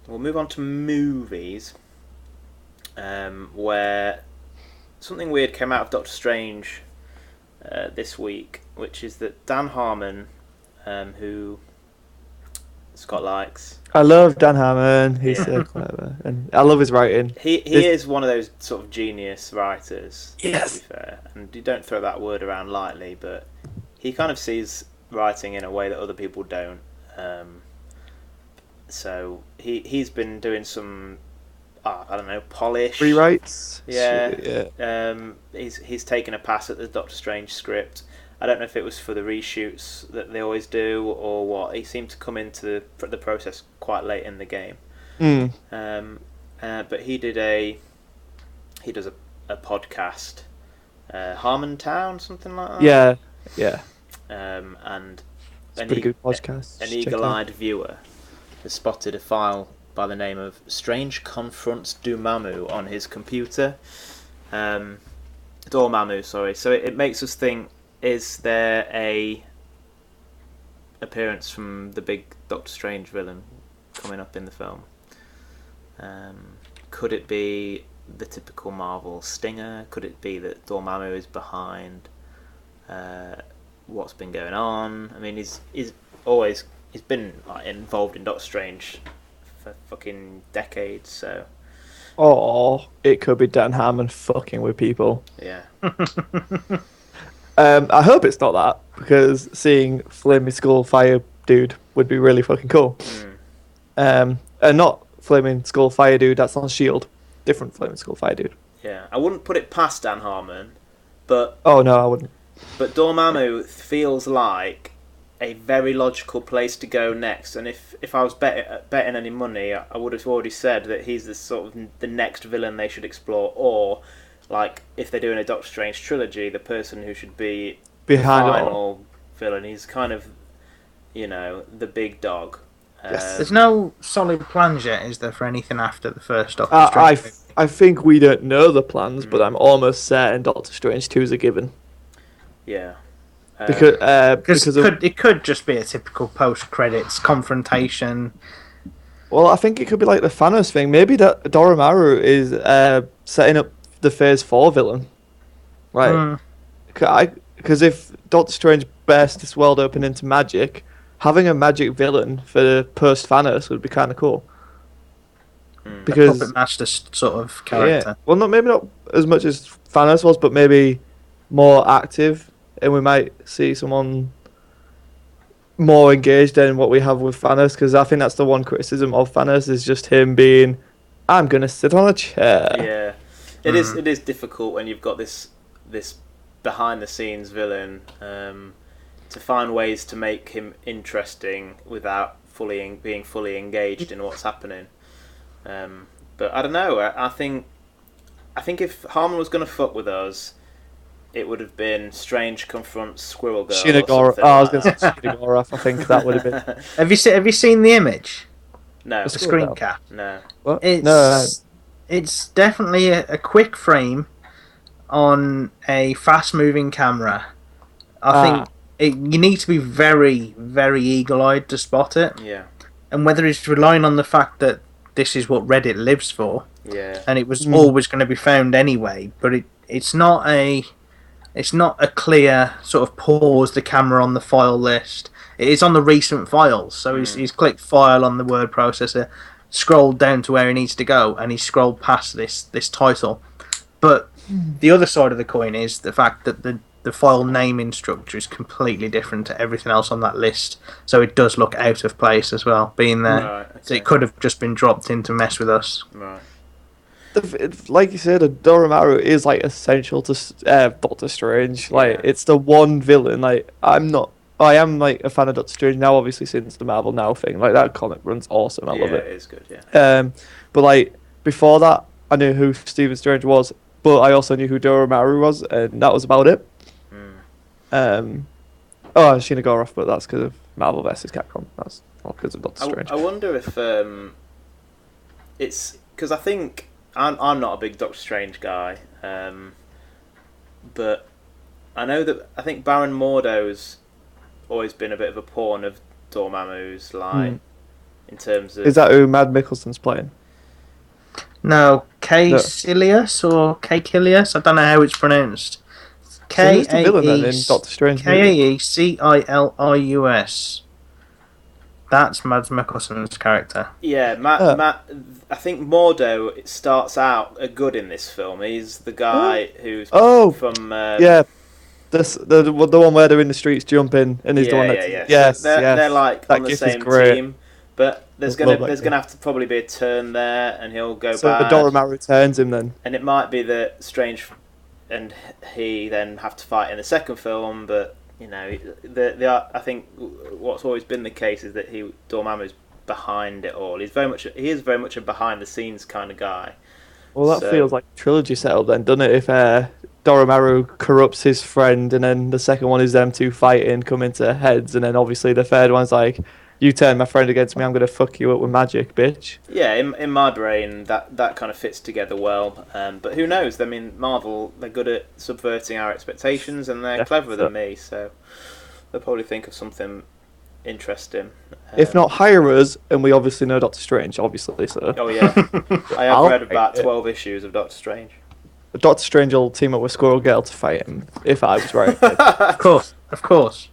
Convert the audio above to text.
we'll move on to movies, where something weird came out of Doctor Strange this week, which is that Dan Harmon, who Scott likes, I love Dan Harmon. He's yeah, so clever, and I love his writing. he is one of those sort of genius writers. To be Yes. fair, and you don't throw that word around lightly, but he kind of sees writing in a way that other people don't. Um, so he's been doing some I don't know, polish. Rewrites. Yeah, Yeah. he's taken a pass at the Doctor Strange script. I don't know if it was for the reshoots that they always do or what. He seemed to come into the process quite late in the game. Mm. But he does a podcast, Harmontown, something like that. Yeah. Yeah. And It's a pretty good podcast. an Just check it out. eagle-eyed viewer has spotted a file by the name of Strange Confronts Dormammu on his computer. Dormammu, sorry. So it makes us think: is there a appearance from the big Doctor Strange villain coming up in the film? Could it be the typical Marvel stinger? Could it be that Dormammu is behind what's been going on? I mean, he's been like, involved in Doctor Strange for fucking decades. So Or it could be Dan Harmon fucking with people. yeah, I hope it's not that, because seeing Flaming Skull Fire Dude would be really fucking cool. And not Flaming Skull Fire Dude, that's on Shield. Different Flaming Skull Fire Dude. yeah. I wouldn't put it past Dan Harmon, but Oh no, I wouldn't. Dormammu feels like a very logical place to go next. And if I was betting any money, I would have already said that he's the sort of the next villain they should explore. Or, like, if they're doing a Doctor Strange trilogy, the person who should be Behind the it all. final villain. He's kind of, the big dog. Yes. There's no solid plans yet, is there, for anything after the first Doctor I, Strange? I think we don't know the plans, but I'm almost certain Doctor Strange 2 is a given. Yeah. Because of, it could just be a typical post-credits confrontation. well, I think it could be like the Thanos thing. Maybe that Dormammu is setting up the Phase 4 villain. Right. Because if Doctor Strange bursts this world open into magic, having a magic villain for post Thanos would be kind of cool. A Because puppet master sort of character. well, maybe not as much as Thanos was, but maybe more active, and we might see someone more engaged than what we have with Thanos. Because I think that's the one criticism of Thanos is just him being, I'm gonna sit on a chair. Yeah. It is difficult when you've got this behind the scenes villain to find ways to make him interesting without being fully engaged in what's happening. But I don't know. I think if Harmon was going to fuck with us, it would have been Strange confronts Squirrel Girl. Shinagora. Or I was something gonna like say Shinagora. I think that would have been. Have you seen the image? No, The screen cap. no. What? It's No. it's definitely a quick frame on a fast-moving camera. I think you need to be very, very eagle-eyed to spot it. Yeah, And whether it's relying on the fact that this is what Reddit lives for, yeah. and it was always going to be found anyway, but it's not a clear sort of pause the camera on the file list. It is on the recent files, so he's clicked file on the word processor, scrolled down to where he needs to go, and he's scrolled past this title. But the other side of the coin is the fact that the file naming structure is completely different to everything else on that list, so it does look out of place as well, being there. Right, So okay. it could have just been dropped in to mess with us. Right. Like you said, Dormammu is like essential to Doctor Strange. Like Yeah. it's the one villain. Like I am like a fan of Doctor Strange now, obviously since the Marvel Now thing. Like that comic runs awesome. I love Yeah, it. it is good. Yeah. But like before that, I knew who Stephen Strange was, but I also knew who Dormammu was, and that was about it. Sheena Goroff, but that's because of Marvel vs. Capcom. That's not because of Doctor Strange. I wonder if it's because I think I'm not a big Doctor Strange guy, but I know that I think Baron Mordo's always been a bit of a pawn of Dormammu's. Like in terms of. Is that who Mad Mikkelsen's playing? No, No. Caecilius or Caecilius? I don't know how it's pronounced. So who's the villain then in Doctor Strange movie? Kaecilius. That's Mads Mikkelsen's character. Yeah, Matt. I think Mordo starts out good in this film. He's the guy who's from. Yeah, the one where they're in the streets jumping, and he's the one that. Yeah. Yes, so they're like that on the gif same is great. team, but there's gonna have to probably be a turn there, and he'll go so bad. So Dormammu turns him then. And it might be that Strange and he then have to fight in the second film, but you know, I think what's always been the case is that Dormammu's behind it all. He is very much a behind the scenes kind of guy. Well, that feels like a trilogy setup then, doesn't it? If Dormammu corrupts his friend, and then the second one is them two fighting, coming to heads, and then obviously the third one's like, you turn my friend against me, I'm going to fuck you up with magic, bitch. Yeah, in my brain, that kind of fits together well. But who knows? I mean, Marvel, they're good at subverting our expectations, and they're cleverer than me, so they'll probably think of something interesting. If not, hire us, and we obviously know Doctor Strange, obviously, so... Oh, yeah. I have read about 12 issues of Doctor Strange. Doctor Strange will team up with Squirrel Girl to fight him, if I was right. Of course.